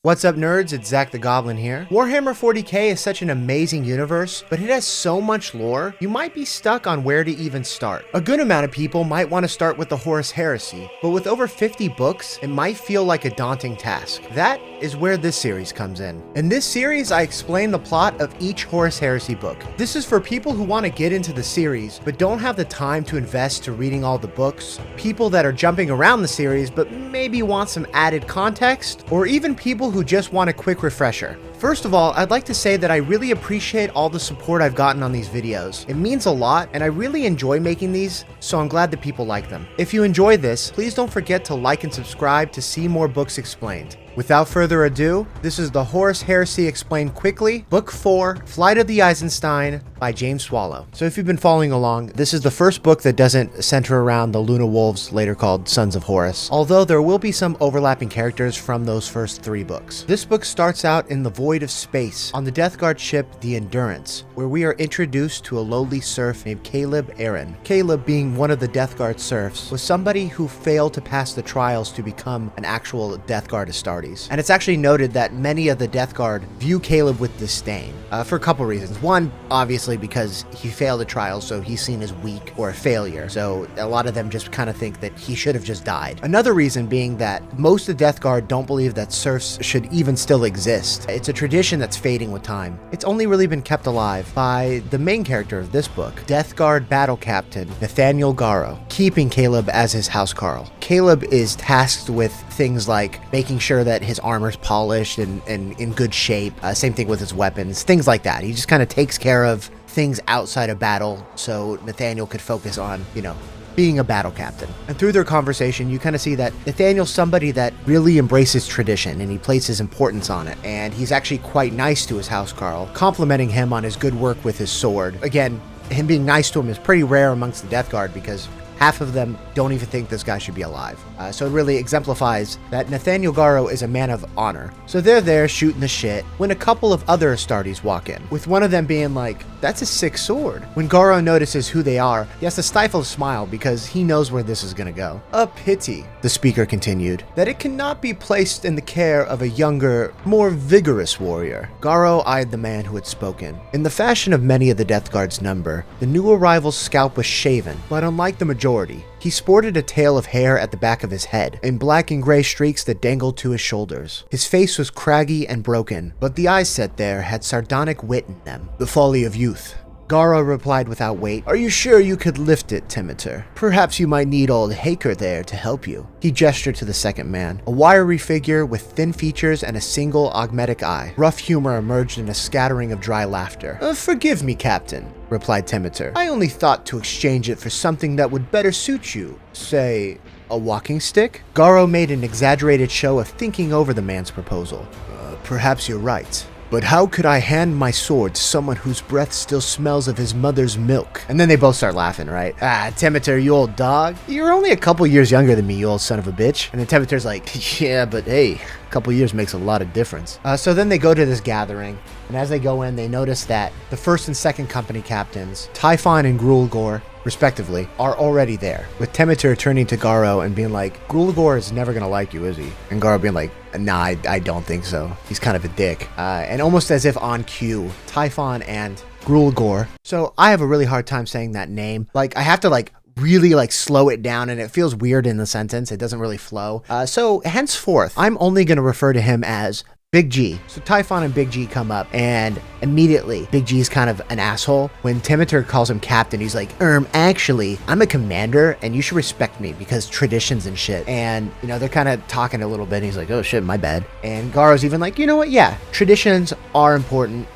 What's up, nerds? It's Zach the Goblin here. Warhammer 40k is such an amazing universe, but it has so much lore, you might be stuck on where to even start. A good amount of people might want to start with the Horus Heresy, but with over 50 books, it might feel like a daunting task. That is where this series comes in. In this series, I explain the plot of each Horus Heresy book. This is for people who want to get into the series, but don't have the time to invest to reading all the books, people that are jumping around the series, but maybe want some added context, or even people who just want a quick refresher. First of all, I'd like to say that I really appreciate all the support I've gotten on these videos. It means a lot, and I really enjoy making these, so I'm glad that people like them. If you enjoy this, please don't forget to like and subscribe to see more books explained. Without further ado, this is the Horus Heresy Explained Quickly, Book 4, Flight of the Eisenstein by James Swallow. So if you've been following along, this is the first book that doesn't center around the Luna Wolves, later called Sons of Horus, although there will be some overlapping characters from those first 3 books. This book starts out in the void of space, on the Death Guard ship, the Endurance, where we are introduced to a lowly serf named Caleb Aaron. Caleb, being one of the Death Guard serfs, was somebody who failed to pass the trials to become an actual Death Guard Astartes. And it's actually noted that many of the Death Guard view Caleb with disdain, for a couple reasons. One, obviously because he failed the trials, so he's seen as weak or a failure. So a lot of them just kind of think that he should have just died. Another reason being that most of the Death Guard don't believe that serfs should even still exist. It's a tradition that's fading with time. It's only really been kept alive by the main character of this book, Death Guard Battle Captain Nathaniel Garro, keeping Caleb as his housecarl. Caleb is tasked with things like making sure that his armor's polished and in good shape. Same thing with his weapons, things like that. He just kind of takes care of things outside of battle so Nathaniel could focus on, being a battle captain. And through their conversation, you kind of see that Nathaniel's somebody that really embraces tradition and he places importance on it. And he's actually quite nice to his housecarl, complimenting him on his good work with his sword. Again, him being nice to him is pretty rare amongst the Death Guard because half of them don't even think this guy should be alive. So it really exemplifies that Nathaniel Garro is a man of honor. So they're there shooting the shit when a couple of other Astartes walk in, with one of them being like, "That's a sick sword." When Garro notices who they are, he has to stifle a smile because he knows where this is gonna go. "A pity," the speaker continued, "that it cannot be placed in the care of a younger, more vigorous warrior." Garro eyed the man who had spoken. In the fashion of many of the Death Guard's number, the new arrival's scalp was shaven, but unlike the majority, he sported a tail of hair at the back of his head, and black and gray streaks that dangled to his shoulders. His face was craggy and broken, but the eyes set there had sardonic wit in them. "The folly of youth." Garro replied without weight. "Are you sure you could lift it, Timitor? Perhaps you might need old Haker there to help you." He gestured to the second man, a wiry figure with thin features and a single augmetic eye. Rough humor emerged in a scattering of dry laughter. "Forgive me, Captain," replied Timitor. "I only thought to exchange it for something that would better suit you. Say, a walking stick?" Garro made an exaggerated show of thinking over the man's proposal. Perhaps you're right. But how could I hand my sword to someone whose breath still smells of his mother's milk?" And then they both start laughing, right? Timitor, you old dog. You're only a couple years younger than me, you old son of a bitch. And then Timitor's like, "Yeah, but hey, a couple years makes a lot of difference." So then they go to this gathering, and as they go in, they notice that the first and second company captains, Typhon and Grulgor, respectively, are already there, with Timitor turning to Garro and being like, "Grulgor is never gonna like you, is he?" And Garro being like, "Nah, I don't think so. He's kind of a dick." And almost as if on cue, Typhon and Grulgor. So I have a really hard time saying that name. Like, I have to really slow it down, and it feels weird in the sentence. It doesn't really flow. So henceforth, I'm only going to refer to him as Big G. So Typhon and Big G come up, and immediately Big G's kind of an asshole. When Timitor calls him captain, he's like, actually, I'm a commander, and you should respect me because traditions and shit." And, they're kind of talking a little bit, and he's like, "Oh shit, my bad." And Garro's even like, "You know what? Yeah, traditions are important."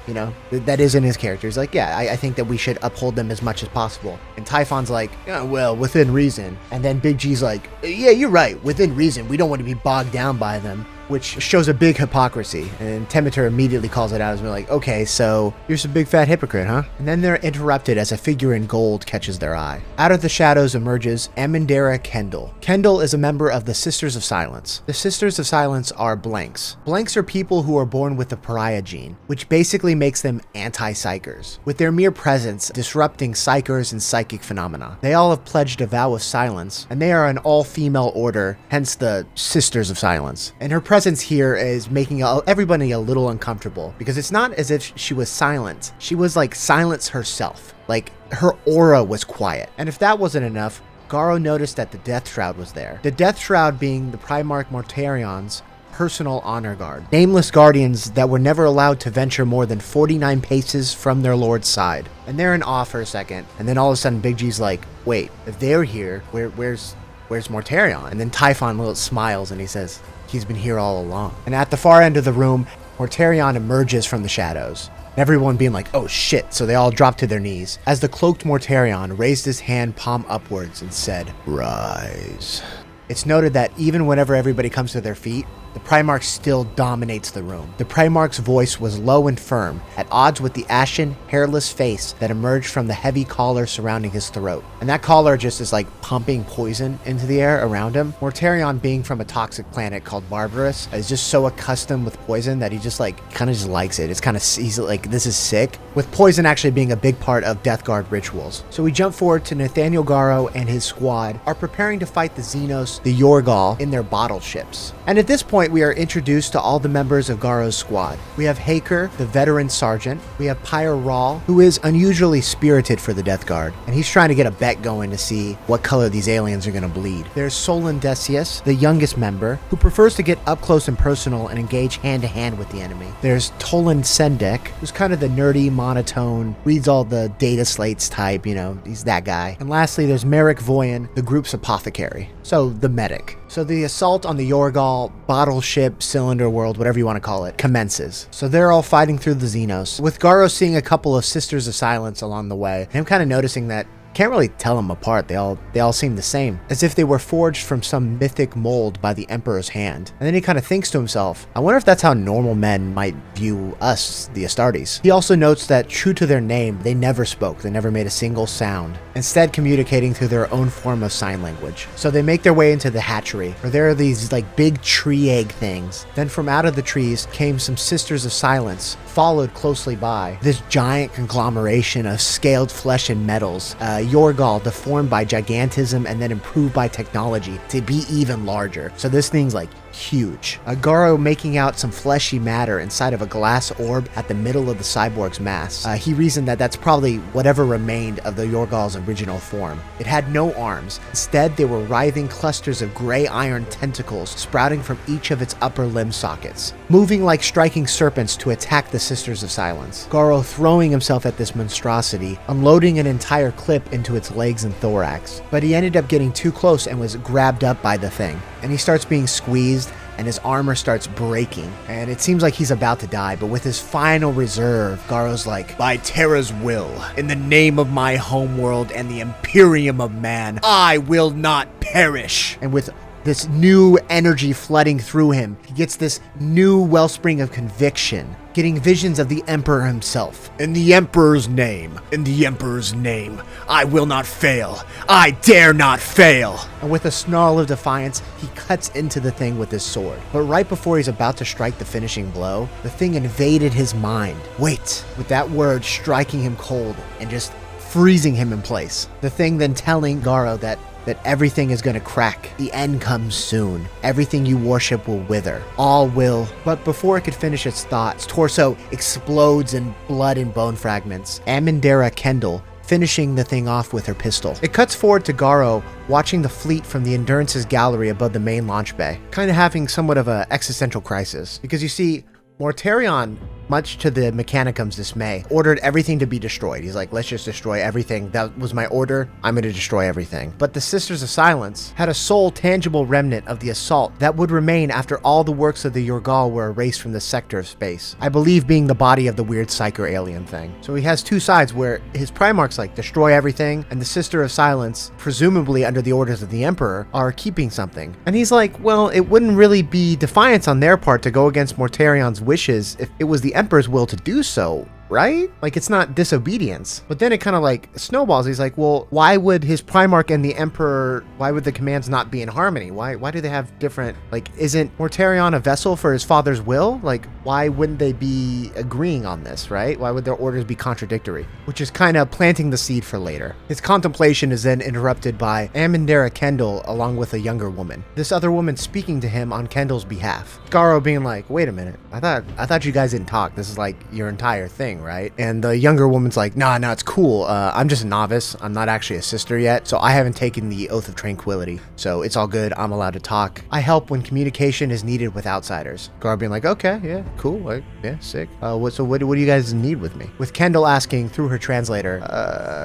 That is in his character. He's like, "Yeah, I think that we should uphold them as much as possible." And Typhon's like, "Well, within reason." And then Big G's like, "Yeah, you're right. Within reason. We don't want to be bogged down by them," which shows a big hypocrisy. And Timitor immediately calls it out as being like, "Okay, so you're some big fat hypocrite, huh?" And then they're interrupted as a figure in gold catches their eye. Out of the shadows emerges Amandera Kendall. Kendall is a member of the Sisters of Silence. The Sisters of Silence are blanks. Blanks are people who are born with the pariah gene, which basically makes them anti-psychers, with their mere presence disrupting psychers and psychic phenomena. They all have pledged a vow of silence, and they are an all-female order, hence the Sisters of Silence. And her presence presence here is making everybody a little uncomfortable, because it's not as if she was silent. She was like silence herself. Like, her aura was quiet. And if that wasn't enough, Garro noticed that the Death Shroud was there. The Death Shroud being the Primarch Mortarion's personal honor guard. Nameless guardians that were never allowed to venture more than 49 paces from their lord's side. And they're in awe for a second, and then all of a sudden Big G's like, wait, if they're here, where's Mortarion? And then Typhon little smiles and he says, he's been here all along. And at the far end of the room, Mortarion emerges from the shadows. Everyone being like, oh shit, so they all dropped to their knees, as the cloaked Mortarion raised his hand palm upwards and said, rise. It's noted that even whenever everybody comes to their feet, the Primarch still dominates the room. The Primarch's voice was low and firm, at odds with the ashen, hairless face that emerged from the heavy collar surrounding his throat. And that collar just is like pumping poison into the air around him. Mortarion, being from a toxic planet called Barbarous, is just so accustomed with poison that he just like kind of just likes it. It's kind of, he's like, this is sick. With poison actually being a big part of Death Guard rituals. So we jump forward to Nathaniel Garro and his squad are preparing to fight the Xenos, the Yorgal, in their bottle ships. And at this point, we are introduced to all the members of Garro's squad. We have Haker, the veteran sergeant. We have Pyre Rawl, who is unusually spirited for the Death Guard, and he's trying to get a bet going to see what color these aliens are going to bleed. There's Solon Decius, the youngest member, who prefers to get up close and personal and engage hand-to-hand with the enemy. There's Tolan Sendek, who's kind of the nerdy, monotone, reads all the data slates type, you know, he's that guy. And lastly, there's Merrick Voyan, the group's apothecary. So, the medic. So the assault on the Yorgal bottle ship, cylinder world, whatever you want to call it, commences. So they're all fighting through the Xenos, with Garro seeing a couple of Sisters of Silence along the way, and him kind of noticing that can't really tell them apart. They all seem the same, as if they were forged from some mythic mold by the Emperor's hand. And then he kind of thinks to himself, I wonder if that's how normal men might view us, the Astartes. He also notes that, true to their name, they never spoke. They never made a single sound, instead communicating through their own form of sign language. So they make their way into the hatchery, where there are these like big tree egg things. Then from out of the trees came some Sisters of Silence, followed closely by this giant conglomeration of scaled flesh and metals, Yorgal, deformed by gigantism and then improved by technology to be even larger. So this thing's like huge. Garro making out some fleshy matter inside of a glass orb at the middle of the cyborg's mass. He reasoned that that's probably whatever remained of the Yorgal's original form. It had no arms. Instead, they were writhing clusters of gray iron tentacles sprouting from each of its upper limb sockets, moving like striking serpents to attack the Sisters of Silence. Garro throwing himself at this monstrosity, unloading an entire clip into its legs and thorax. But he ended up getting too close and was grabbed up by the thing, and he starts being squeezed, and his armor starts breaking, and it seems like he's about to die. But with his final reserve, Garro's like, by Terra's will, in the name of my homeworld and the Imperium of Man, I will not perish. And with this new energy flooding through him, he gets this new wellspring of conviction, getting visions of the Emperor himself. In the Emperor's name, I will not fail. I dare not fail. And with a snarl of defiance, he cuts into the thing with his sword. But right before he's about to strike the finishing blow, the thing invaded his mind. Wait, with that word striking him cold and just freezing him in place. The thing then telling Garro that everything is going to crack. The end comes soon. Everything you worship will wither. All will. But before it could finish its thought, its torso explodes in blood and bone fragments. Amandera Kendall finishing the thing off with her pistol. It cuts forward to Garro watching the fleet from the Endurance's gallery above the main launch bay, kind of having somewhat of an existential crisis. Because you see, Mortarion, much to the Mechanicum's dismay, ordered everything to be destroyed. He's like, let's just destroy everything. That was my order. I'm going to destroy everything. But the Sisters of Silence had a sole tangible remnant of the assault that would remain after all the works of the Yorgal were erased from the sector of space. I believe being the body of the weird psyker alien thing. So he has two sides where his Primarch's like, destroy everything, and the Sister of Silence, presumably under the orders of the Emperor, are keeping something. And he's like, well, it wouldn't really be defiance on their part to go against Mortarion's wishes if it was the Emperor's will to do so. right? Like, it's not disobedience. But then it kind of like snowballs. He's like, well, why would his Primarch and the Emperor, why would the commands not be in harmony? Why do they have different, like, isn't Mortarion a vessel for his father's will? Like, why wouldn't they be agreeing on this, right? Why would their orders be contradictory? Which is kind of planting the seed for later. His contemplation is then interrupted by Amandera Kendall along with a younger woman. This other woman speaking to him on Kendall's behalf. Garro being like, wait a minute, I thought you guys didn't talk. This is like your entire thing, right? And the younger woman's like, nah, it's cool. I'm just a novice. I'm not actually a sister yet, so I haven't taken the Oath of Tranquility. So it's all good. I'm allowed to talk. I help when communication is needed with outsiders. Garro being like, okay, yeah, cool, like, yeah, sick. What do you guys need with me? With Kendall asking through her translator,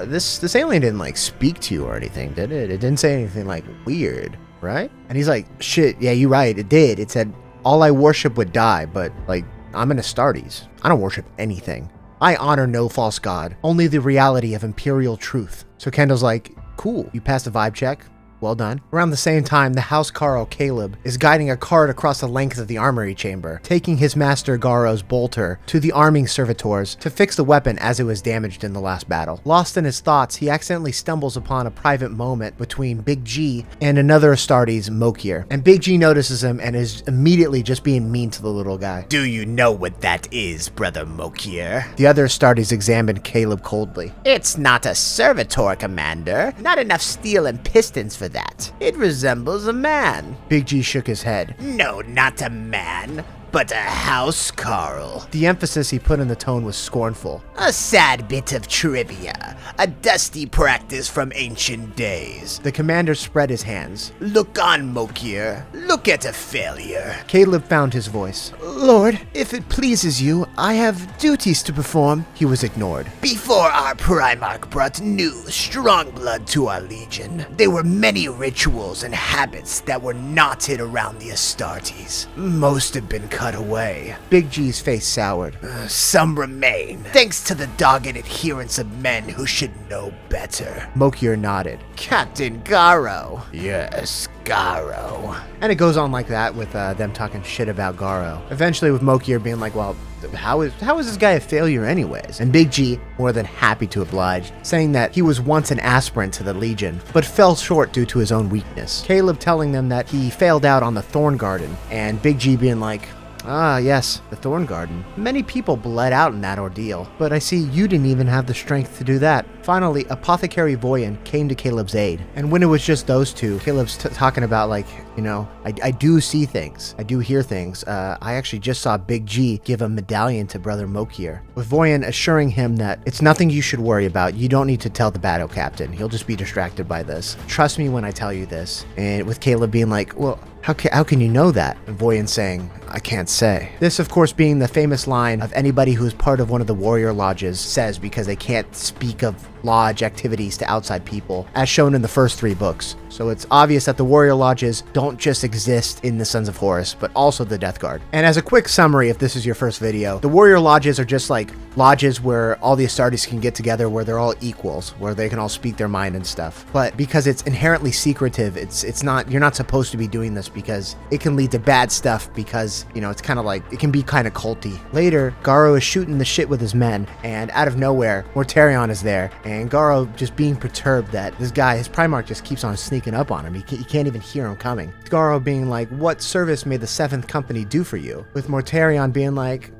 this alien didn't like speak to you or anything, did it? It didn't say anything like weird, right? And he's like, shit, yeah, you're right, it did. It said all I worship would die, but like, I'm an Astartes. I don't worship anything. I honor no false god, only the reality of imperial truth. So Kendall's like, cool, you passed the vibe check. Well done. Around the same time, the Housecarl Caleb is guiding a cart across the length of the armory chamber, taking his master Garro's bolter to the arming servitors to fix the weapon as it was damaged in the last battle. Lost in his thoughts, he accidentally stumbles upon a private moment between Big G and another Astartes, Mokir. And Big G notices him and is immediately just being mean to the little guy. Do you know what that is, brother Mokir? The other Astartes examined Caleb coldly. It's not a servitor, Commander. Not enough steel and pistons for that. It resembles a man. Big G shook his head. No, not a man, but a Housecarl. The emphasis he put in the tone was scornful. A sad bit of trivia. A dusty practice from ancient days. The commander spread his hands. Look on, Mokir. Look at a failure. Caleb found his voice. Lord, if it pleases you, I have duties to perform. He was ignored. Before our Primarch brought new, strong blood to our legion, there were many rituals and habits that were knotted around the Astartes. Most have been cut away. Big G's face soured. Some remain, thanks to the dogged adherence of men who should know better. Mokir nodded. Captain Garro. Yes, Garro. And it goes on like that with them talking shit about Garro. Eventually with Mokir being like, well, how is this guy a failure anyways? And Big G, more than happy to oblige, saying that he was once an aspirant to the Legion, but fell short due to his own weakness. Caleb telling them that he failed out on the Thorn Garden, and Big G being like, ah, yes, the Thorn Garden. Many people bled out in that ordeal, but I see you didn't even have the strength to do that. Finally, Apothecary Voyen came to Caleb's aid, and when it was just those two, Caleb's talking about like, you know, I do see things, I do hear things. I actually just saw Big G give a medallion to Brother Mokir, with Voyen assuring him that it's nothing you should worry about. You don't need to tell the battle captain. He'll just be distracted by this. Trust me when I tell you this. And with Caleb being like, well, how can you know that? And Voyen saying, I can't say. This, of course, being the famous line of anybody who is part of one of the warrior lodges says because they can't speak of lodge activities to outside people, as shown in the first 3 books. So it's obvious that the warrior lodges don't just exist in the Sons of Horus, but also the Death Guard. And as a quick summary, if this is your first video, the warrior lodges are just like lodges where all the Astartes can get together, where they're all equals, where they can all speak their mind and stuff. But because it's inherently secretive, it's not, you're not supposed to be doing this because it can lead to bad stuff because, you know, it's kind of like, it can be kind of culty. Later, Garro is shooting the shit with his men, and out of nowhere, Mortarion is there, and Garro just being perturbed that this guy, his Primarch, just keeps on sneaking up on him. He can't even hear him coming. Garro being like, what service may the 7th Company do for you? With Mortarion being like,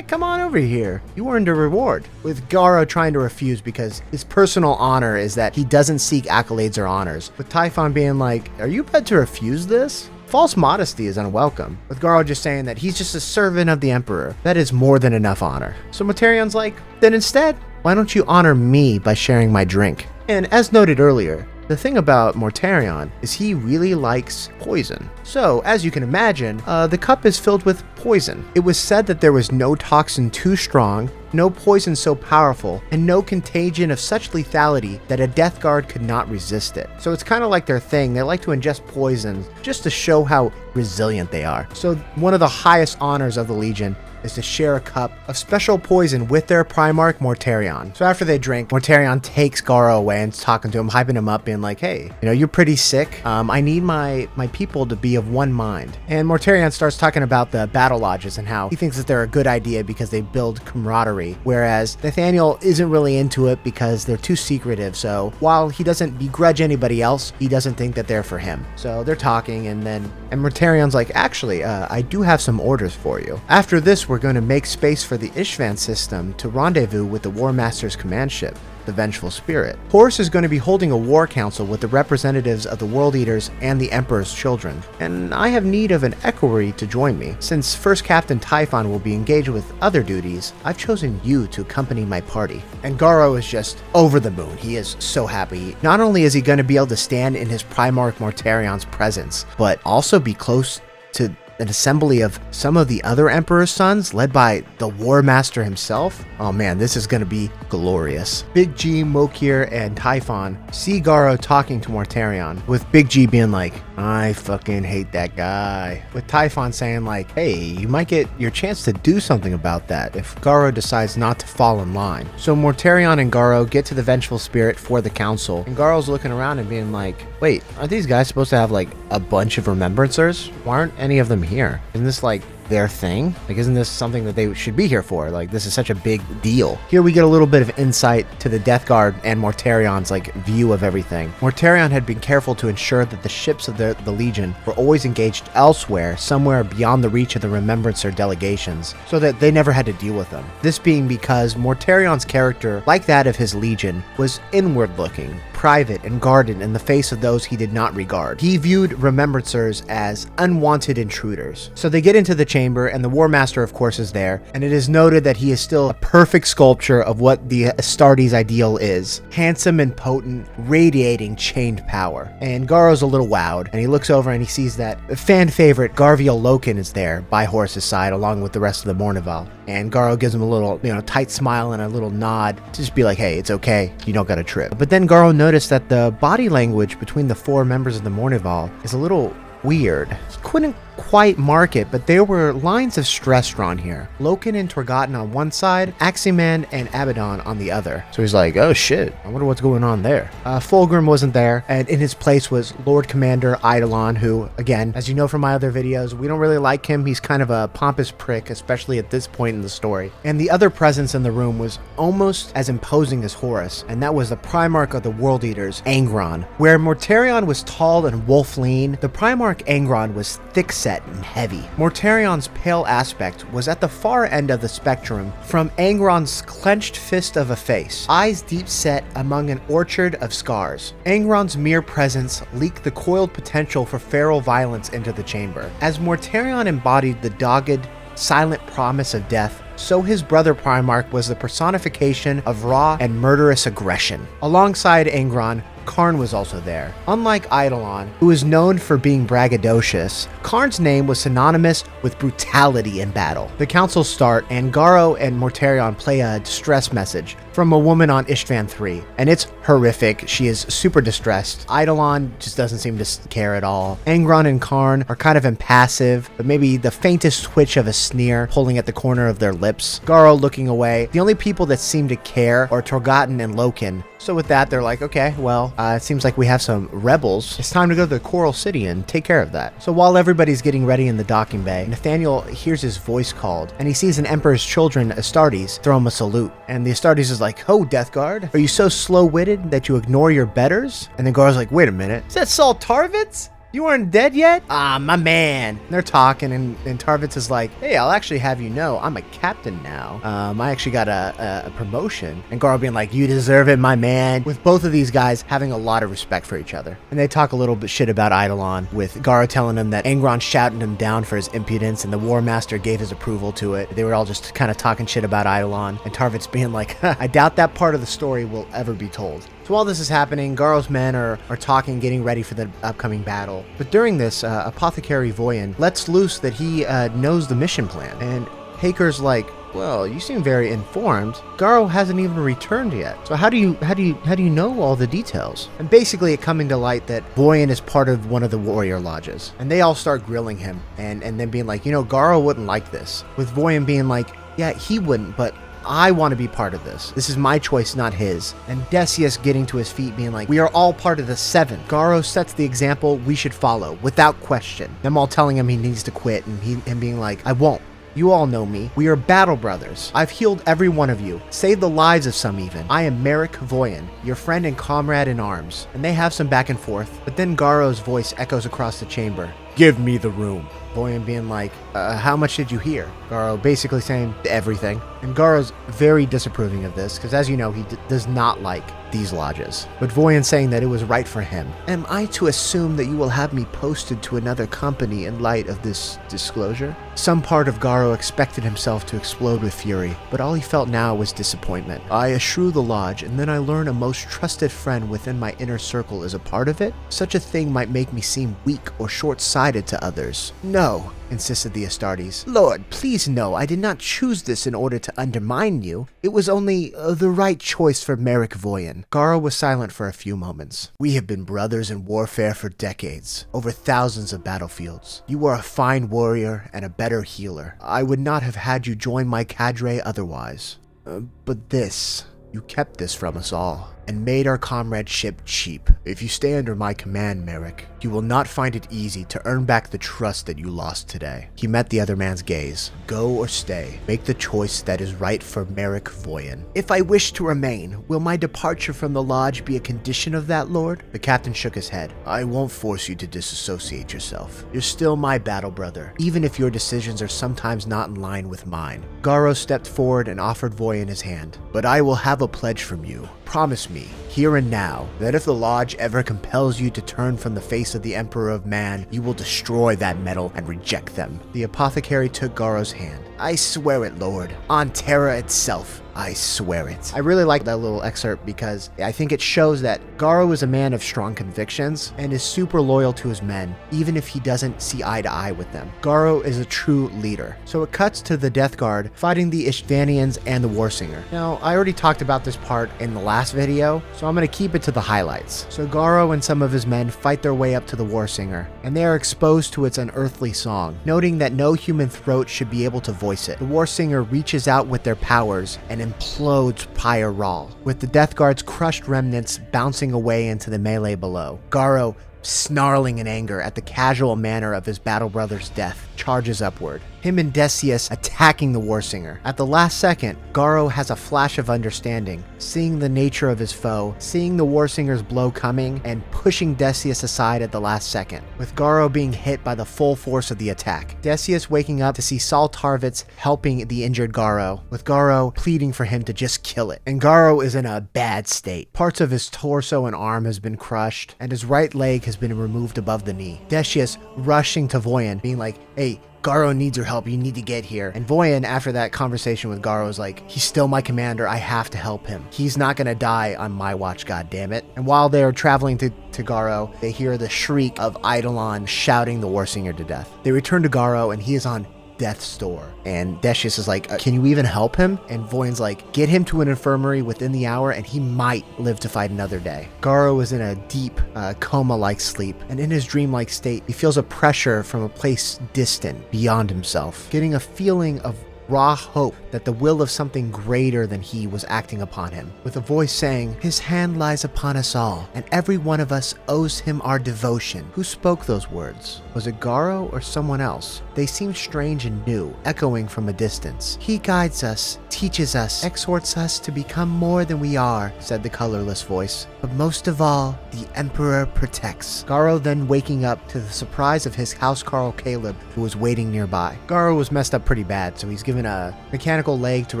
come on over here. You earned a reward. With Garro trying to refuse because his personal honor is that he doesn't seek accolades or honors. With Typhon being like, are you about to refuse this? False modesty is unwelcome, with Garro just saying that he's just a servant of the Emperor. That is more than enough honor. So Mortarion's like, then instead, why don't you honor me by sharing my drink? And as noted earlier, the thing about Mortarion is he really likes poison. So, as you can imagine, the cup is filled with poison. It was said that there was no toxin too strong, no poison so powerful, and no contagion of such lethality that a Death Guard could not resist it. So it's kind of like their thing. They like to ingest poison just to show how resilient they are. So one of the highest honors of the Legion is to share a cup of special poison with their Primarch Mortarion. So after they drink, Mortarion takes Garro away and is talking to him, hyping him up, being like, hey, you're pretty sick. I need my people to be of one mind. And Mortarion starts talking about the battle lodges and how he thinks that they're a good idea because they build camaraderie, whereas Nathaniel isn't really into it because they're too secretive. So while he doesn't begrudge anybody else, he doesn't think that they're for him. So they're talking, and Mortarion's like, actually, I do have some orders for you. After this, we're going to make space for the Ishvan system to rendezvous with the War Master's command ship, the Vengeful Spirit. Horus is going to be holding a war council with the representatives of the World Eaters and the Emperor's children, and I have need of an equerry to join me. Since First Captain Typhon will be engaged with other duties, I've chosen you to accompany my party. And Garro is just over the moon. He is so happy. Not only is he going to be able to stand in his Primarch Mortarion's presence, but also be close to an assembly of some of the other Emperor's sons, led by the War Master himself. Oh man, this is going to be glorious. Big G, Mokir, and Typhon see Garro talking to Mortarion, with Big G being like, I fucking hate that guy. With Typhon saying like, hey, you might get your chance to do something about that if Garro decides not to fall in line. So Mortarion and Garro get to the Vengeful Spirit for the council, and Garro's looking around and being like, wait, aren't these guys supposed to have like a bunch of remembrancers? Why aren't any of them here? Isn't this like their thing? Like, isn't this something that they should be here for? Like, this is such a big deal. Here we get a little bit of insight to the Death Guard and Mortarion's like view of everything. Mortarion had been careful to ensure that the ships of the Legion were always engaged elsewhere, somewhere beyond the reach of the Remembrancer delegations, so that they never had to deal with them. This being because Mortarion's character, like that of his Legion, was inward-looking, private, and guarded in the face of those he did not regard. He viewed Remembrancers as unwanted intruders. So they get into the chamber, and the War Master, of course, is there, and it is noted that he is still a perfect sculpture of what the Astartes ideal is. Handsome and potent, radiating chained power. And Garro's a little wowed, and he looks over and he sees that fan favorite Garviel Loken is there by Horus's side, along with the rest of the Mournival. And Garro gives him a little, tight smile and a little nod to just be like, hey, it's okay, you don't gotta trip. But then Garro noticed that the body language between the four members of the Mournival is a little weird. He couldn't quite mark it, but there were lines of stress drawn here. Loken and Torgotten on one side, Aximan and Abaddon on the other. So he's like, oh shit, I wonder what's going on there. Fulgrim wasn't there, and in his place was Lord Commander Eidolon, who, again, as you know from my other videos, we don't really like him. He's kind of a pompous prick, especially at this point in the story. And the other presence in the room was almost as imposing as Horus, and that was the Primarch of the World Eaters, Angron. Where Mortarion was tall and wolf lean, the Primarch Angron was thick-set and heavy. Mortarion's pale aspect was at the far end of the spectrum, from Angron's clenched fist of a face, eyes deep set among an orchard of scars. Angron's mere presence leaked the coiled potential for feral violence into the chamber. As Mortarion embodied the dogged, silent promise of death, so his brother Primarch was the personification of raw and murderous aggression. Alongside Angron, Karn was also there. Unlike Eidolon, who is known for being braggadocious, Karn's name was synonymous with brutality in battle. The councils start, and Garro and Mortarion play a distress message from a woman on Ishvan 3, and it's horrific. She is super distressed. Eidolon just doesn't seem to care at all. Angron and Karn are kind of impassive, but maybe the faintest twitch of a sneer pulling at the corner of their lips. Garro looking away. The only people that seem to care are Torgotten and Loken. So with that, they're like, okay, well, it seems like we have some rebels. It's time to go to the Coral City and take care of that. So while everybody's getting ready in the docking bay, Nathaniel hears his voice called, and he sees an Emperor's children, Astartes, throw him a salute. And the Astartes is like, oh, Death Guard, are you so slow-witted that you ignore your betters? And then Garro's like, wait a minute, is that Saul Tarvitz? You weren't dead yet? Ah, my man. And they're talking, and Tarvitz is like, hey, I'll actually have you know, I'm a captain now. I actually got a promotion. And Garro being like, you deserve it, my man. With both of these guys having a lot of respect for each other. And they talk a little bit shit about Eidolon, with Garro telling him that Angron shouted him down for his impudence, and the War Master gave his approval to it. They were all just kind of talking shit about Eidolon, and Tarvitz being like, I doubt that part of the story will ever be told. So while this is happening, Garro's men are talking, getting ready for the upcoming battle. But during this, Apothecary Voyan lets loose that he knows the mission plan. And Haker's like, well, you seem very informed. Garro hasn't even returned yet. So how do you know all the details? And basically it coming to light that Voyen is part of one of the warrior lodges. And they all start grilling him and then being like, Garro wouldn't like this. With Voyen being like, yeah, he wouldn't, but I want to be part of this. This is my choice, not his. And Decius getting to his feet being like, we are all part of the Seven. Garro sets the example we should follow, without question. Them all telling him he needs to quit, and him being like, I won't. You all know me. We are battle brothers. I've healed every one of you, saved the lives of some even. I am Merrick Voyen, your friend and comrade in arms. And they have some back and forth, but then Garro's voice echoes across the chamber. Give me the room. Voyen being like, how much did you hear? Garro basically saying everything. And Garro's very disapproving of this, because as you know, he does not like these lodges. But Voyen saying that it was right for him. Am I to assume that you will have me posted to another company in light of this disclosure? Some part of Garro expected himself to explode with fury, but all he felt now was disappointment. I eschew the lodge, and then I learn a most trusted friend within my inner circle is a part of it? Such a thing might make me seem weak or short-sighted to others. No, insisted the Astartes. Lord, please no, I did not choose this in order to undermine you. It was only the right choice for Merrick Voyen. Garro was silent for a few moments. We have been brothers in warfare for decades, over thousands of battlefields. You are a fine warrior and a better healer. I would not have had you join my cadre otherwise. But this, you kept this from us all, and made our comradeship cheap. If you stay under my command, Merrick, you will not find it easy to earn back the trust that you lost today. He met the other man's gaze. Go or stay. Make the choice that is right for Merrick Voyen. If I wish to remain, will my departure from the lodge be a condition of that, Lord? The captain shook his head. I won't force you to disassociate yourself. You're still my battle brother, even if your decisions are sometimes not in line with mine. Garro stepped forward and offered Voyen his hand. But I will have a pledge from you. Promise me, here and now, that if the lodge ever compels you to turn from the face of the Emperor of Man, you will destroy that metal and reject them. The apothecary took Garro's hand. I swear it, Lord. On Terra itself, I swear it. I really like that little excerpt because I think it shows that Garro is a man of strong convictions and is super loyal to his men, even if he doesn't see eye to eye with them. Garro is a true leader. So it cuts to the Death Guard fighting the Ishtvanians and the Warsinger. Now, I already talked about this part in the last video, so I'm going to keep it to the highlights. So Garro and some of his men fight their way up to the Warsinger, and they are exposed to its unearthly song, noting that no human throat should be able to voice it. The Warsinger reaches out with their powers and implodes Pyre Rahl, with the Death Guard's crushed remnants bouncing away into the melee below. Garro, snarling in anger at the casual manner of his battle brother's death, charges upward. Him and Decius attacking the Warsinger. At the last second, Garro has a flash of understanding, seeing the nature of his foe, seeing the Warsinger's blow coming, and pushing Decius aside at the last second, with Garro being hit by the full force of the attack. Decius waking up to see Saul Tarvitz helping the injured Garro, with Garro pleading for him to just kill it. And Garro is in a bad state. Parts of his torso and arm has been crushed, and his right leg has been removed above the knee. Decius rushing to Voyen, being like, hey, Garro needs your help, you need to get here. And Voyen, after that conversation with Garro, is like, he's still my commander, I have to help him. He's not gonna die on my watch, goddammit. And while they're traveling to Garro, they hear the shriek of Eidolon shouting the Warsinger to death. They return to Garro and he is on death's door. And Decius is like, can you even help him? And Voyen's like, get him to an infirmary within the hour and he might live to fight another day. Garro is in a deep coma-like sleep, and in his dreamlike state, he feels a pressure from a place distant, beyond himself, getting a feeling of raw hope that the will of something greater than he was acting upon him, with a voice saying, his hand lies upon us all, and every one of us owes him our devotion. Who spoke those words? Was it Garro or someone else? They seemed strange and new, echoing from a distance. He guides us, teaches us, exhorts us to become more than we are, said the colorless voice. But most of all, the Emperor protects. Garro then waking up to the surprise of his housecarl Caleb, who was waiting nearby. Garro was messed up pretty bad, so he's given a mechanical leg to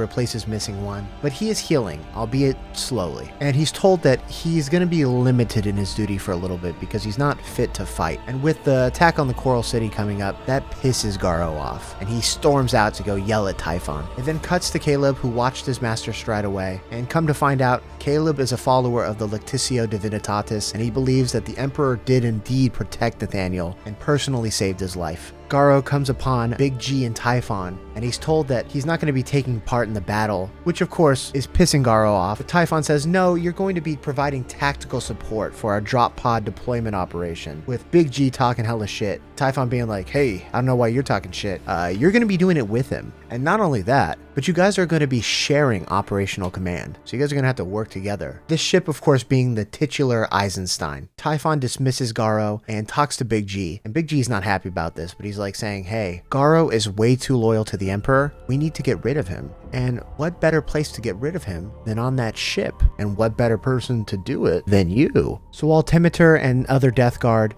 replace his missing one, but he is healing, albeit slowly. And he's told that he's going to be limited in his duty for a little bit because he's not fit to fight. And with the attack on the Coral City coming up, that pisses Garro off, and he storms out to go yell at Typhon. It then cuts to Caleb, who watched his master stride away, and come to find out, Caleb is a follower of the Lectitio Divinitatis, and he believes that the Emperor did indeed protect Nathaniel and personally saved his life. Garro comes upon Big G and Typhon and he's told that he's not going to be taking part in the battle, which of course is pissing Garro off. But Typhon says, no, you're going to be providing tactical support for our drop pod deployment operation, with Big G talking hella shit. Typhon being like, hey, I don't know why you're talking shit. You're going to be doing it with him. And not only that, but you guys are going to be sharing operational command. So you guys are going to have to work together. This ship, of course, being the titular Eisenstein. Typhon dismisses Garro and talks to Big G. And Big G's not happy about this, but he's like saying, hey, Garro is way too loyal to the Emperor. We need to get rid of him. And what better place to get rid of him than on that ship? And what better person to do it than you? So while Timitor and other Death Guard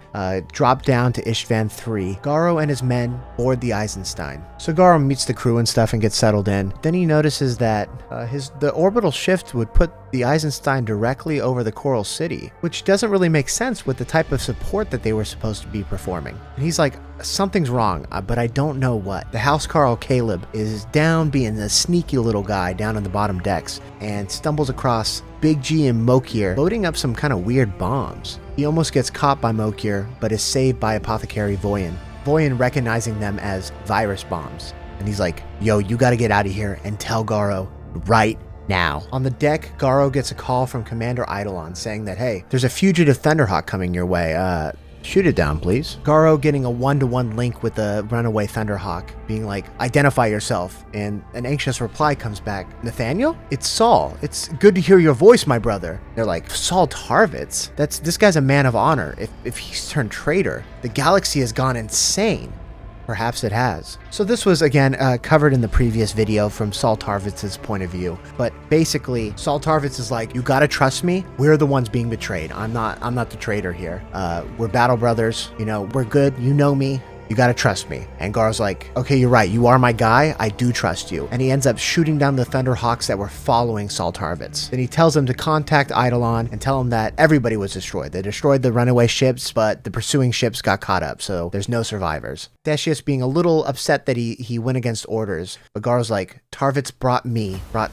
drop down to Ishvan 3, Garro and his men board the Eisenstein. So Garro meets the crew and stuff and gets settled in. Then he notices that the orbital shift would put the Eisenstein directly over the Coral City, which doesn't really make sense with the type of support that they were supposed to be performing. And he's like, something's wrong, but I don't know what. The Housecarl Caleb is down being a sneaky little guy down on the bottom decks and stumbles across Big G and Mokir loading up some kind of weird bombs. He almost gets caught by Mokir, but is saved by Apothecary Voyan. Voyan recognizing them as virus bombs. And he's like, yo, you gotta get out of here and tell Garro right now. On the deck, Garro gets a call from Commander Eidolon saying that, hey, there's a fugitive Thunderhawk coming your way. Shoot it down, please. Garro getting a one-to-one link with the runaway Thunderhawk, being like, identify yourself. And an anxious reply comes back, Nathaniel? It's Saul. It's good to hear your voice, my brother. They're like, Saul Tarvitz? This guy's a man of honor. If he's turned traitor, the galaxy has gone insane. Perhaps it has. So this was, again, covered in the previous video from Saul Tarvitz's point of view. But basically, Saul Tarvitz is like, you gotta trust me. We're the ones being betrayed. I'm not the traitor here. We're battle brothers. You know, we're good. You know me. You gotta trust me. And Garro's like, okay, you're right. You are my guy. I do trust you. And he ends up shooting down the Thunderhawks that were following Saul Tarvitz. Then he tells him to contact Eidolon and tell him that everybody was destroyed. They destroyed the runaway ships, but the pursuing ships got caught up, so there's no survivors. Decius being a little upset that he went against orders, but Garro's like, Tarvitz brought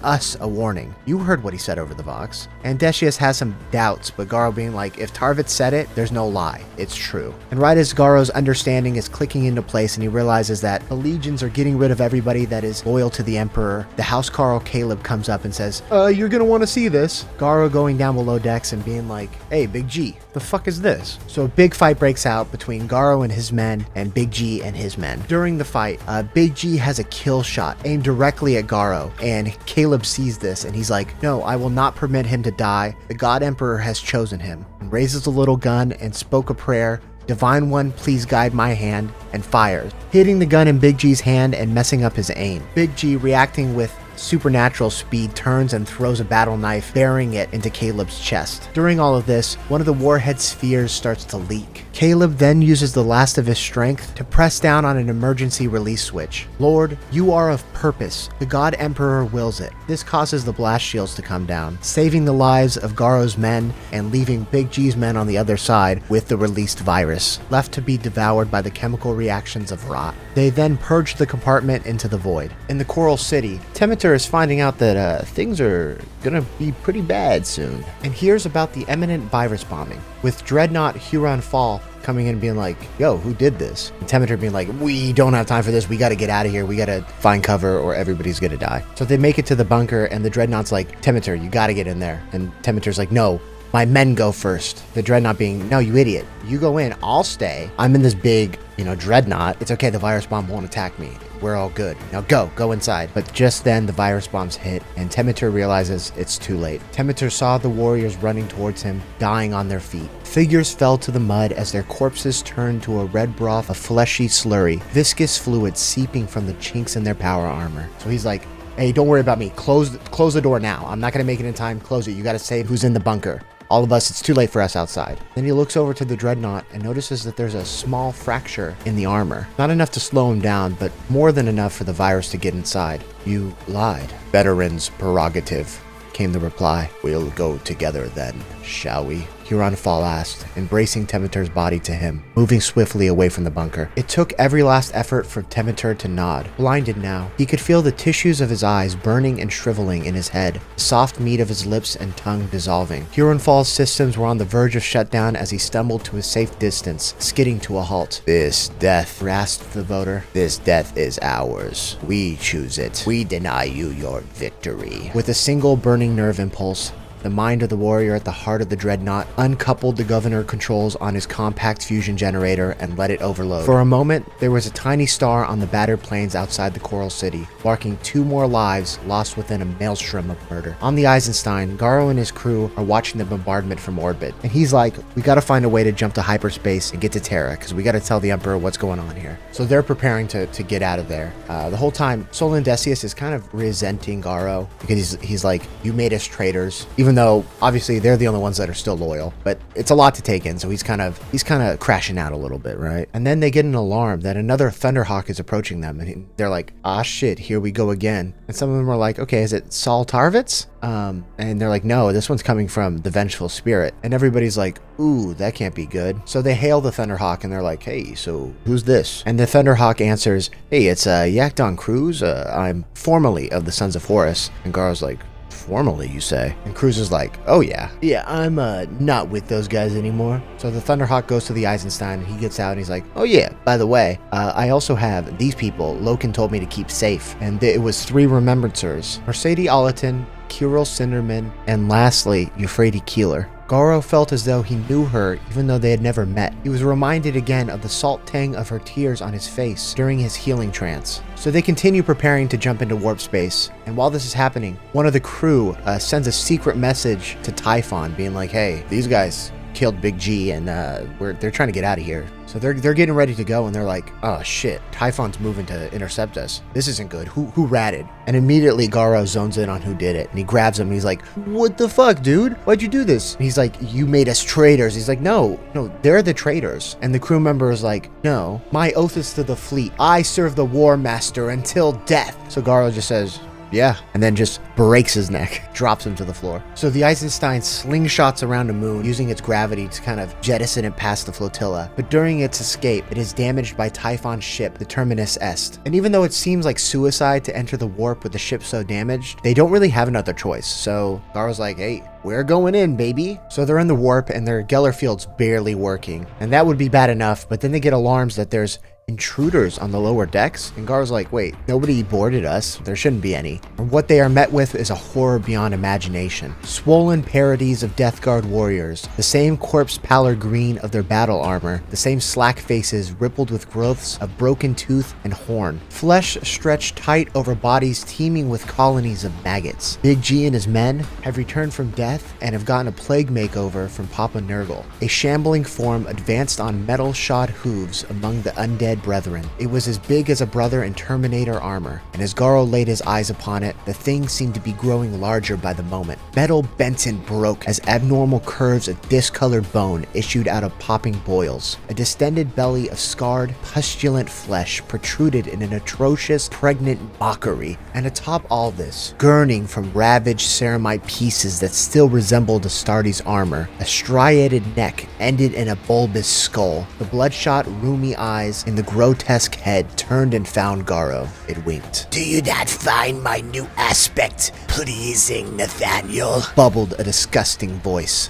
us a warning. You heard what he said over the Vox. And Decius has some doubts, but Garro being like, if Tarvitz said it, there's no lie. It's true. And right as Garro's understanding is clicking into place and he realizes that the legions are getting rid of everybody that is loyal to the Emperor, the Housecarl Caleb comes up and says, you're gonna want to see this. Garro going down below decks and being like, hey, Big G, the fuck is this? So a big fight breaks out between Garro and his men and Big G and his men. During the fight, Big G has a kill shot aimed directly at Garro, and Caleb sees this and he's like, no, I will not permit him to die. The God Emperor has chosen him. And raises a little gun and spoke a prayer, Divine One, please guide my hand, and fires, hitting the gun in Big G's hand and messing up his aim. Big G, reacting with supernatural speed, turns and throws a battle knife, burying it into Caleb's chest. During all of this, one of the warhead spheres starts to leak. Caleb then uses the last of his strength to press down on an emergency release switch. Lord, you are of purpose. The God Emperor wills it. This causes the blast shields to come down, saving the lives of Garro's men and leaving Big G's men on the other side with the released virus, left to be devoured by the chemical reactions of rot. They then purge the compartment into the void. In the Coral City, Timitor is finding out that things are gonna be pretty bad soon, and hears about the imminent virus bombing, with Dreadnought Huron Fall coming in and being like, yo, who did this? And Timitor being like, we don't have time for this, we gotta get out of here, we gotta find cover or everybody's gonna die. So they make it to the bunker and the Dreadnought's like, Timitor, you gotta get in there. And Timitor's like, no, my men go first. The Dreadnought being, no, you idiot, you go in, I'll stay. I'm in this big, Dreadnought. It's okay, the virus bomb won't attack me. We're all good. Now go inside. But just then the virus bombs hit and Timitor realizes it's too late. Timitor saw the warriors running towards him, dying on their feet. Figures fell to the mud as their corpses turned to a red broth of fleshy slurry, viscous fluid seeping from the chinks in their power armor. So he's like, hey, don't worry about me. Close the door now. I'm not gonna make it in time. Close it. You gotta save who's in the bunker. All of us, it's too late for us outside. Then he looks over to the Dreadnought and notices that there's a small fracture in the armor. Not enough to slow him down, but more than enough for the virus to get inside. You lied. Veteran's prerogative, came the reply. We'll go together then, shall we? Huron-Fall asked, embracing Temeter's body to him, moving swiftly away from the bunker. It took every last effort for Temeter to nod. Blinded now, he could feel the tissues of his eyes burning and shriveling in his head, the soft meat of his lips and tongue dissolving. Huron-Fall's systems were on the verge of shutdown as he stumbled to a safe distance, skidding to a halt. This death, Rasped the voter. this death is ours. We choose it. We deny you your victory. With a single burning nerve impulse, the mind of the warrior at the heart of the dreadnought uncoupled the governor controls on his compact fusion generator and let it overload. For a moment, there was a tiny star on the battered plains outside the Coral City, marking 2 more lives lost within a maelstrom of murder. On the Eisenstein, Garro and his crew are watching the bombardment from orbit, and he's like, we gotta find a way to jump to hyperspace and get to Terra, because we gotta tell the Emperor what's going on here. So they're preparing to get out of there. The whole time, Solon Decius is kind of resenting Garro, because he's like, you made us traitors, even though obviously they're the only ones that are still loyal, but it's a lot to take in, so he's kind of crashing out a little bit, right? And then they get an alarm that another Thunderhawk is approaching them, and they're like, ah shit, here we go again. And some of them are like, okay, is it Saul Tarvitz? And they're like, no, this one's coming from the Vengeful Spirit. And everybody's like, ooh, that can't be good. So they hail the Thunderhawk and they're like, hey, so who's this? And the Thunderhawk answers, hey, it's Yakdon Cruz. I'm formerly of the Sons of Horus. And Garro's like, formally, you say? And Cruz is like, oh yeah, I'm not with those guys anymore. So the Thunderhawk goes to the Eisenstein and he gets out and he's like, oh yeah, by the way, I also have these people Loken told me to keep safe. And it was 3 remembrancers: Mercedes Olatin, Kirill Cinderman, and lastly, Euphrates Keeler. Garro felt as though he knew her even though they had never met. He was reminded again of the salt tang of her tears on his face during his healing trance. So they continue preparing to jump into warp space, and while this is happening, one of the crew sends a secret message to Typhon being like, hey, these guys killed Big G and they're trying to get out of here. So they're getting ready to go and they're like, oh shit, Typhon's moving to intercept us. This isn't good. Who ratted? And immediately Garro zones in on who did it, and he grabs him and he's like, what the fuck, dude? Why'd you do this? And he's like, you made us traitors. He's like, no, they're the traitors. And the crew member is like, no, my oath is to the fleet. I serve the War Master until death. So Garro just says, yeah, and then just breaks his neck, drops him to the floor. So the Eisenstein slingshots around the moon, using its gravity to kind of jettison it past the flotilla. But during its escape, it is damaged by Typhon's ship, the Terminus Est. And even though it seems like suicide to enter the warp with the ship so damaged, they don't really have another choice. So Garro's like, hey, we're going in, baby. So they're in the warp and their Geller field's barely working. And that would be bad enough, but then they get alarms that there's intruders on the lower decks, and Gar's like, wait, nobody boarded us, there shouldn't be any. And what they are met with is a horror beyond imagination. Swollen parodies of Death Guard warriors, the same corpse pallor green of their battle armor, the same slack faces rippled with growths of broken tooth and horn, flesh stretched tight over bodies teeming with colonies of maggots. Big G and his men have returned from death and have gotten a plague makeover from Papa Nurgle, a shambling form advanced on metal-shod hooves among the undead brethren. It was as big as a brother in Terminator armor, and as Garro laid his eyes upon it, the thing seemed to be growing larger by the moment. Metal Benton broke as abnormal curves of discolored bone issued out of popping boils. A distended belly of scarred, pustulant flesh protruded in an atrocious, pregnant mockery, and atop all this, gurning from ravaged ceramite pieces that still resembled Astartes' armor, a striated neck ended in a bulbous skull. The bloodshot, rheumy eyes in the grotesque head turned and found Garro. It winked. Do you not find my new aspect pleasing, Nathaniel? Bubbled a disgusting voice.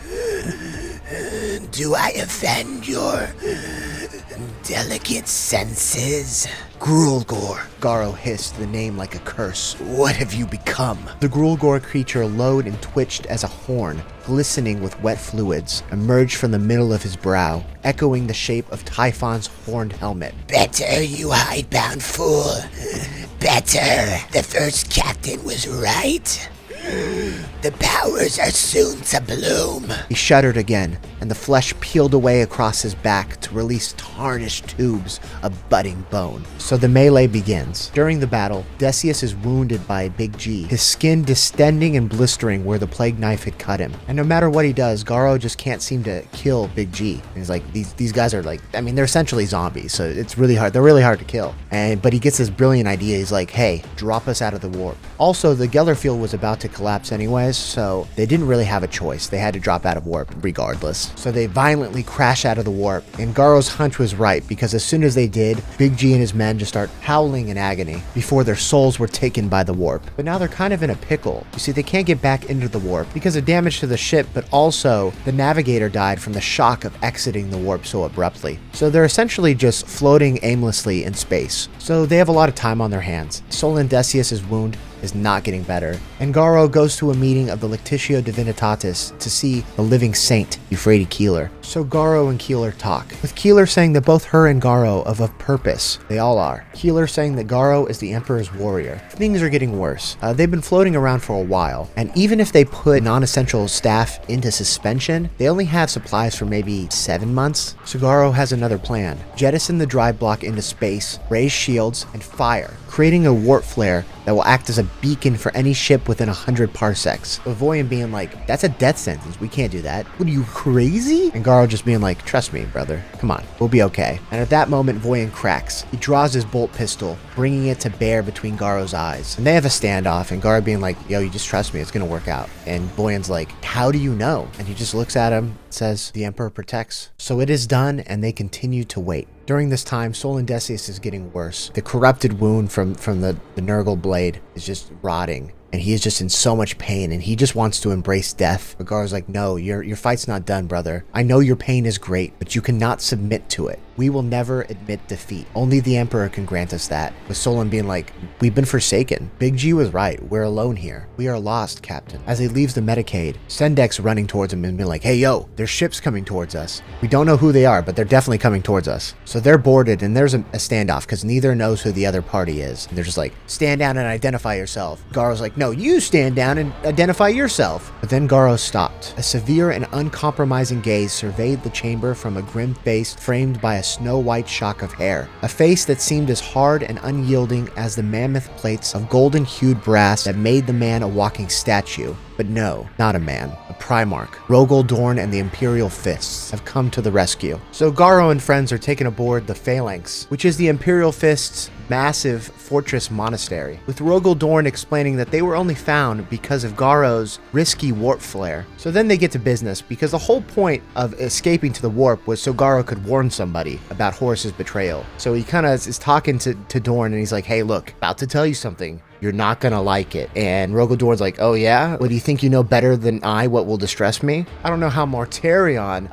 Do I offend your delicate senses? Grulgor, Garro hissed the name like a curse. What have you become? The Grulgor creature lowed and twitched as a horn, glistening with wet fluids, emerged from the middle of his brow, echoing the shape of Typhon's horned helmet. Better, you hidebound fool. Better. The first captain was right. The powers are soon to bloom. He shuddered again, and the flesh peeled away across his back to release tarnished tubes of budding bone. So the melee begins. During the battle, Decius is wounded by Big G, his skin distending and blistering where the plague knife had cut him. And no matter what he does, Garro just can't seem to kill Big G. And he's like, these guys are like, I mean, they're essentially zombies, so it's really hard. They're really hard to kill. But he gets this brilliant idea. He's like, hey, drop us out of the warp. Also, the Geller field was about to collapse anyways, so they didn't really have a choice. They had to drop out of warp regardless. So they violently crash out of the warp, and Garro's hunch was right, because as soon as they did, Big G and his men just start howling in agony before their souls were taken by the warp. But now they're kind of in a pickle. You see, they can't get back into the warp because of damage to the ship, but also the navigator died from the shock of exiting the warp so abruptly. So they're essentially just floating aimlessly in space. So they have a lot of time on their hands. Solon Decius' wound is not getting better, and Garro goes to a meeting of the Lectitio Divinitatis to see the living saint, Euphrates Keeler. So Garro and Keeler talk, with Keeler saying that both her and Garro are of purpose. They all are. Keeler saying that Garro is the Emperor's warrior. Things are getting worse. They've been floating around for a while, and even if they put non-essential staff into suspension, they only have supplies for maybe 7 months. So Garro has another plan. Jettison the drive block into space, raise shields, and fire, creating a warp flare that will act as a beacon for any ship within 100 parsecs. Voyan being like, that's a death sentence, we can't do that. What are you, crazy? And Garro just being like, trust me, brother, come on, we'll be okay. And at that moment, Voyan cracks. He draws his bolt pistol, bringing it to bear between Garro's eyes. And they have a standoff, and Garro being like, yo, you just trust me, it's gonna work out. And Voyan's like, how do you know? And he just looks at him, says, the Emperor protects. So it is done, and they continue to wait. During this time, Solon Decius is getting worse. The corrupted wound from the Nurgle blade is just rotting, and he is just in so much pain, and he just wants to embrace death. But Garro's like, no, your fight's not done, brother. I know your pain is great, but you cannot submit to it. We will never admit defeat. Only the Emperor can grant us that. With Solon being like, we've been forsaken. Big G was right. We're alone here. We are lost, Captain. As he leaves the Medicaid, Sendek's running towards him and being like, hey, yo, there's ships coming towards us. We don't know who they are, but they're definitely coming towards us. So they're boarded, and there's a standoff because neither knows who the other party is. And they're just like, stand down and identify yourself. Garro's like, no, you stand down and identify yourself. But then Garro stopped. A severe and uncompromising gaze surveyed the chamber from a grim face framed by a snow-white shock of hair. A face that seemed as hard and unyielding as the mammoth plates of golden-hued brass that made the man a walking statue. But no, not a man. A Primarch. Rogol Dorn and the Imperial Fists have come to the rescue. So Garro and friends are taken aboard the Phalanx, which is the Imperial Fists' massive fortress monastery, with Rogol Dorn explaining that they were only found because of Garro's risky warp flare. So then they get to business, because the whole point of escaping to the warp was so Garro could warn somebody about Horus's betrayal. So he kind of is talking to Dorn, and he's like, hey, look, about to tell you something. You're not gonna like it. And Rogol Dorn's like, oh yeah? What, do you think you know better than I what will distress me? I don't know how Mortarion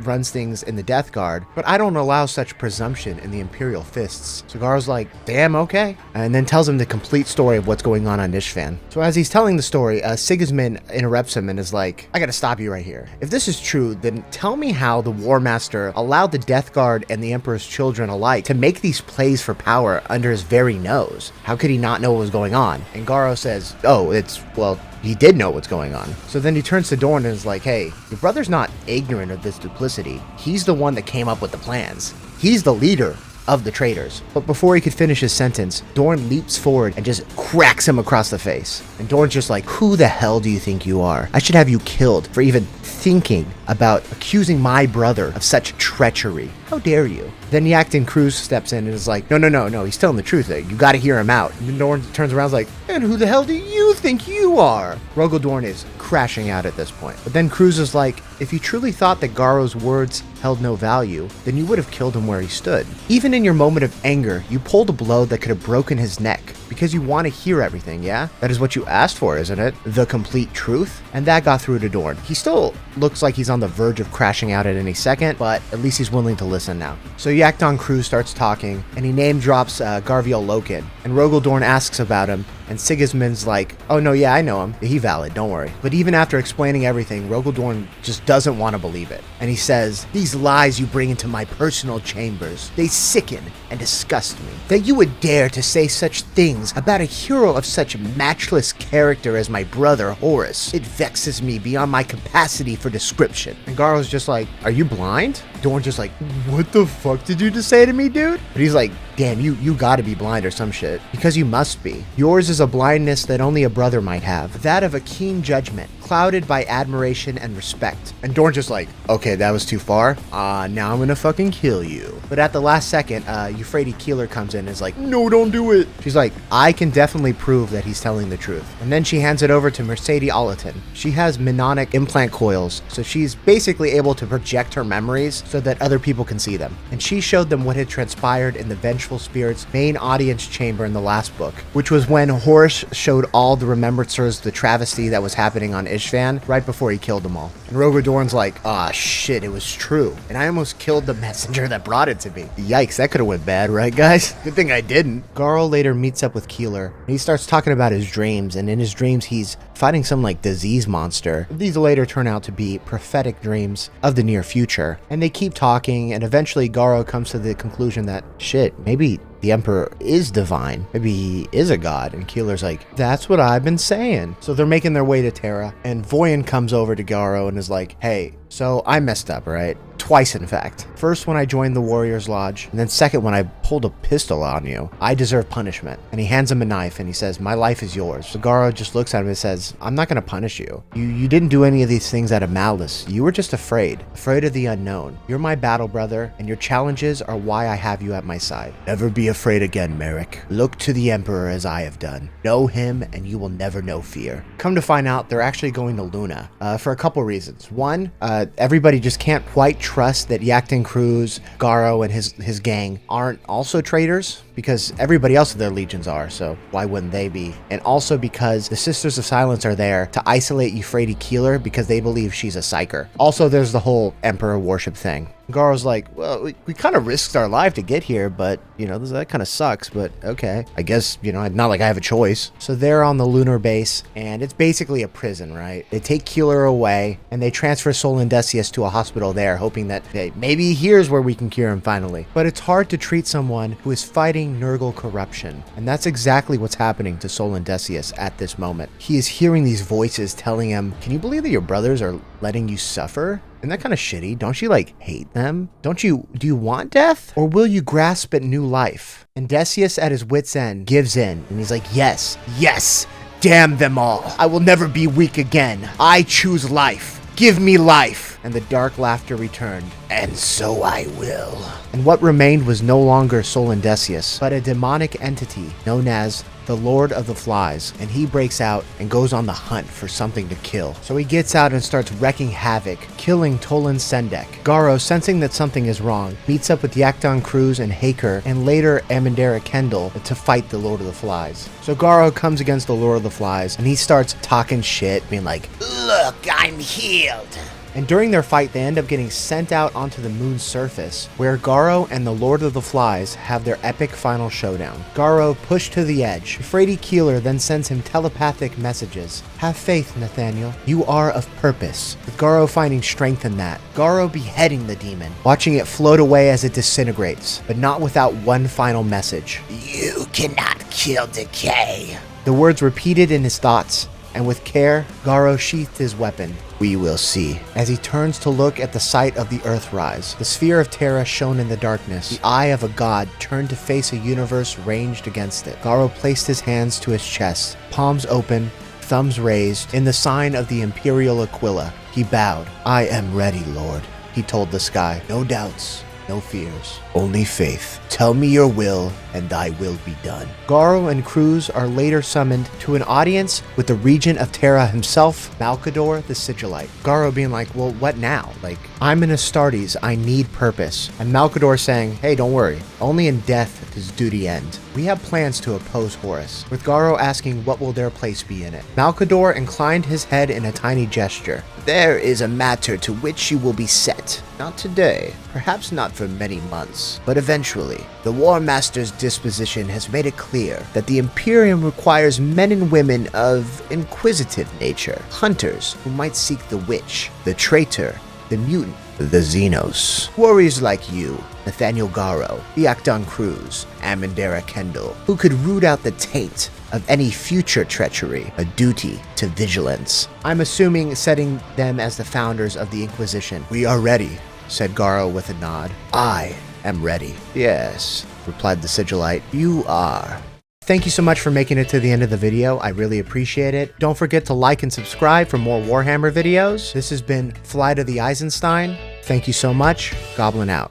runs things in the Death Guard, but I don't allow such presumption in the Imperial Fists. So Garro's like, damn, okay. And then tells him the complete story of what's going on Ishvan. So as he's telling the story, Sigismund interrupts him and is like, I gotta stop you right here. If this is true, then tell me how the War Master allowed the Death Guard and the Emperor's children alike to make these plays for power under his very nose. How could he not know what was going on? And Garro says, oh, well, he did know what's going on. So then he turns to Dorn and is like, hey, your brother's not ignorant of this duplicity. He's the one that came up with the plans. He's the leader of the traitors. But before he could finish his sentence, Dorn leaps forward and just cracks him across the face. And Dorn's just like, who the hell do you think you are? I should have you killed for even thinking about accusing my brother of such treachery. How dare you? Then Yakton Cruz steps in and is like, no, he's telling the truth. You gotta hear him out. And Dorn turns around and is like, and who the hell do you think you are? Rogol Dorn is crashing out at this point. But then Cruz is like, if you truly thought that Garro's words held no value, then you would have killed him where he stood. Even in your moment of anger, you pulled a blow that could have broken his neck because you want to hear everything, yeah? That is what you asked for, isn't it? The complete truth? And that got through to Dorn. He still looks like he's on the verge of crashing out at any second, but at least he's willing to listen now. So Yakton Cruz starts talking, and he name drops Garviel Loken, and Rogol Dorn asks about him, and Sigismund's like, oh no, yeah, I know him. He valid, don't worry. But even after explaining everything, Rogol Dorn just doesn't want to believe it. And he says, these lies you bring into my personal chambers, they sicken and disgust me. That you would dare to say such things about a hero of such matchless character as my brother Horus. It vexes me beyond my capacity for description. And Garro's just like, are you blind? Dorn's just like, what the fuck did you just say to me, dude? But he's like, damn, you gotta be blind or some shit. Because you must be. Yours is a blindness that only a brother might have. That of a keen judgment, clouded by admiration and respect. And Dorn's just like, okay, that was too far. Now I'm gonna fucking kill you. But at the last second, Euphrates Keeler comes in and is like, no, don't do it. She's like, I can definitely prove that he's telling the truth. And then she hands it over to Mercedes Olatin. She has mnemonic implant coils, so she's basically able to project her memories so that other people can see them. And she showed them what had transpired in the Vengeful Spirit's main audience chamber in the last book, which was when Horus showed all the remembrancers the travesty that was happening on Ishvan right before he killed them all. And Roger Dorn's like, ah, shit, it was true. And I almost killed the messenger that brought it to me. Yikes, that could have went bad, right, guys? Good thing I didn't. Garro later meets up with Keeler, and he starts talking about his dreams, and in his dreams, he's fighting some, like, disease monster. These later turn out to be prophetic dreams of the near future. And they keep talking, and eventually Garro comes to the conclusion that, shit, maybe the Emperor is divine. Maybe he is a god. And Keeler's like, that's what I've been saying. So they're making their way to Terra, and Voyan comes over to Garro and is like, hey, so I messed up, right? Twice, in fact. First, when I joined the Warriors Lodge, and then second, when I pulled a pistol on you. I deserve punishment. And he hands him a knife, and he says, my life is yours. So Garro just looks at him and says, I'm not gonna punish you. You didn't do any of these things out of malice. You were just afraid of the unknown. You're my battle brother, and your challenges are why I have you at my side. Never be afraid again, Merrick. Look to the Emperor as I have done. Know him, and you will never know fear. Come to find out, they're actually going to Luna, for a couple reasons. One, everybody just can't quite trust that Yaktan Cruz, Garro, and his gang aren't also traitors, because everybody else of their legions are, so why wouldn't they be? And also because the Sisters of Silence are there to isolate Euphrates Keeler because they believe she's a psyker. Also, there's the whole Emperor worship thing. Garro's like, well, we kind of risked our life to get here, but, you know, that kind of sucks, but okay. I guess, you know, not like I have a choice. So they're on the lunar base, and it's basically a prison, right? They take Keeler away, and they transfer Sol Indecius to a hospital there, hoping that, hey, maybe here's where we can cure him finally. But it's hard to treat someone who is fighting Nurgle corruption, and that's exactly what's happening to Sol Indecius at this moment. He is hearing these voices telling him, can you believe that your brothers are letting you suffer? Isn't that kind of shitty? Don't you, like, hate them? Do you want death? Or will you grasp at new life? And Decius, at his wit's end, gives in, and he's like, yes, damn them all. I will never be weak again. I choose life. Give me life. And the dark laughter returned. And so I will. And what remained was no longer Sol Indecius, but a demonic entity known as the Lord of the Flies, and he breaks out and goes on the hunt for something to kill. So he gets out and starts wrecking havoc, killing Tolan Sendek. Garro, sensing that something is wrong, meets up with Yaktan Cruz and Haker, and later Amandera Kendall, to fight the Lord of the Flies. So Garro comes against the Lord of the Flies, and he starts talking shit, being like, look, I'm healed. And during their fight, they end up getting sent out onto the moon's surface, where Garro and the Lord of the Flies have their epic final showdown. Garro pushed to the edge. Euphrates Keeler then sends him telepathic messages. Have faith, Nathaniel. You are of purpose. With Garro finding strength in that. Garro beheading the demon, watching it float away as it disintegrates, but not without one final message. You cannot kill decay. The words repeated in his thoughts, and with care, Garro sheathed his weapon. We will see. As he turns to look at the sight of the Earthrise, the sphere of Terra shone in the darkness. The eye of a god turned to face a universe ranged against it. Garro placed his hands to his chest, palms open, thumbs raised, in the sign of the Imperial Aquila. He bowed. I am ready, Lord, he told the sky. No doubts, no fears, only faith. Tell me your will, and thy will be done. Garro and Cruz are later summoned to an audience with the Regent of Terra himself, Malcador the Sigillite. Garro being like, well, what now? Like, I'm an Astartes, I need purpose. And Malcador saying, hey, don't worry, only in death does duty end. We have plans to oppose Horus, with Garro asking what will their place be in it. Malcador inclined his head in a tiny gesture. There is a matter to which you will be set. Not today, perhaps not for many months, but eventually. The War Master's disposition has made it clear that the Imperium requires men and women of inquisitive nature, hunters who might seek the witch, the traitor, the mutant, the Xenos. Warriors like you, Nathaniel Garro, Yaktan Cruz, Amandera Kendall, who could root out the taint of any future treachery, a duty to vigilance. I'm assuming setting them as the founders of the Inquisition. We are ready, said Garro with a nod. I am ready. Yes, replied the Sigillite. You are. Thank you so much for making it to the end of the video. I really appreciate it. Don't forget to like and subscribe for more Warhammer videos. This has been Flight of the Eisenstein. Thank you so much. Goblin out.